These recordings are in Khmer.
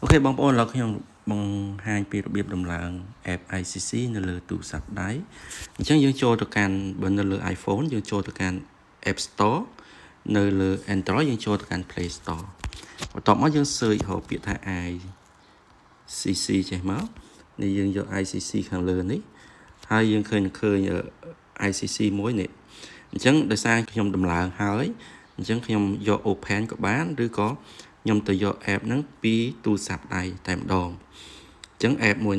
Ok bóng ôn là khi bằng hai pi biệt đồng là app ICC nó là tủ sạc đáy chẳng dương cho được can bên nó là iPhone dương cho được can App Store nó là Android dương cho được can Play Store và tỏ mất dương sơi họ biết thay ICC chạy máu nên dương cho ICC khẳng lớn ấy hai dương khơi ở ICC mối này chẳng để sai khi đồng là hơi chẳng khi do open của bánឬcó nhom từ do app nắng pi tu sạp này tạm đòn chẳng app mùi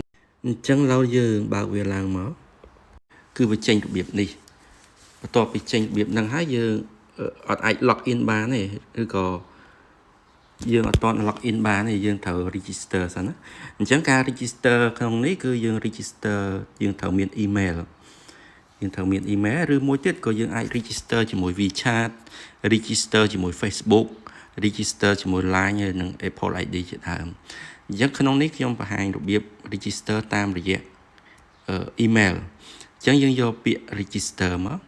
chẳng lâu giờ bảo về làng mở cứ phải tranh biệt đi to bị tranh biệt năng hái giờ ở ai login bán nàyឬcó dương ở toàn login bán này dương thở register sẵn chẳng ca register không ní cứ dương register dương thở miền email dương thầu miền emailឬមួយទៀតក៏យើងអាច register ជាមួយ WeChat register ជាមួយ Facebook register ជាមួយ Line ហើយនិង Apple ID ជាដើមអញ្ចឹងក្នុងនេះខ្ញុំបង្ហាញរបៀប register តាមរយៈ email អញ្ចឹងយើងយកពាក្យ register មក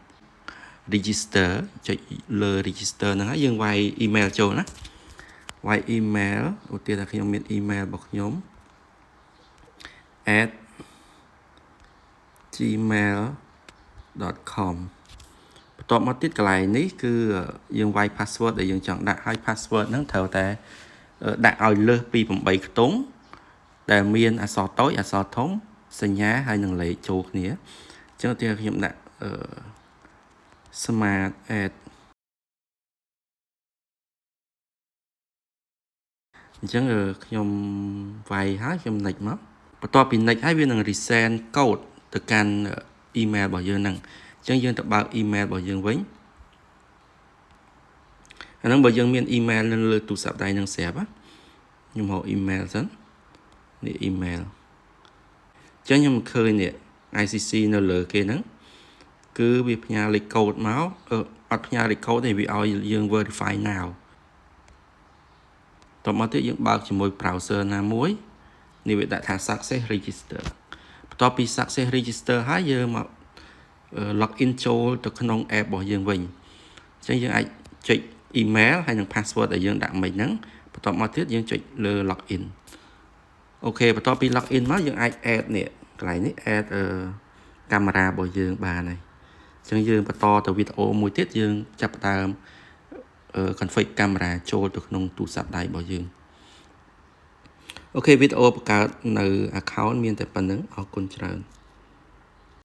register ចុចលើ register ហ្នឹងហើយយើងវាយ email ចូលណាវាយ email ឧទាហរណ៍ថាខ្ញុំមាន email របស់ខ្ញុំ @gmail.com បន្ទាប់មកទៀតកន្លែងនេះគឺយើងវាយ password ដែលយើងចង់ដាក់ឲ្យ password ហ្នឹងត្រូវតែដាក់ឲ្យលើសពី8ខ្ទង់ដែលមានអក្សរតូចអក្សរធំសញ្ញាហើយនឹងលេខចូលគ្នាអញ្ចឹងទីខ្ញុំដាក់smart add អញ្ចឹងខ្ញុំវាយហើយខ្ញុំ next មកបន្ទាប់ពី next ហើយវានឹង resend code ទៅកាន់ email របស់យើងហ្នឹងអញ្ចឹងយើងទៅបើក email របស់យើងវិញអាហ្នឹងបើយើងមាន email នៅលើទូរស័ព្ទដៃនឹងស្រាប់ខ្ញុំហៅ email សិននេះ email អញ្ចឹងខ្ញុំឃើញនេះ ICC នៅលើគេហ្នឹងគឺវាផ្ញើលេខកូដមកអត់ផ្ញើលេខកូដទេវាឲ្យយើង verify now តមកទៀតយើងបើកជាមួយ browser ណាមួយនេះវាដាក់ថា success register បន្ទាប់ពី success register ហើយយើងមក login ចូលទៅក្នុង app របស់យើងវិញអញ្ចឹងយើងអាចចុច email ហើយនឹង password ដែលយើងដាក់មិញហ្នឹងបន្ទាប់មកទៀតយើងចុចលើ login អូខេបន្ទាប់ពី login មកយើងអាច add នេះកន្លែងនេះ add កាមេរ៉ារបស់យើងបានហើយអញ្ចឹងយើងបន្តទៅវីដេអូមួយទៀតយើងចាប់ផ្ដើមconfig កាមេរ៉ាចូលទៅក្នុងទូរស័ព្ទដៃរបស់យើងអូខេវីដេអូបង្កើតនៅ account មានតែប៉ុណ្្នឹងអរគុណច្រើន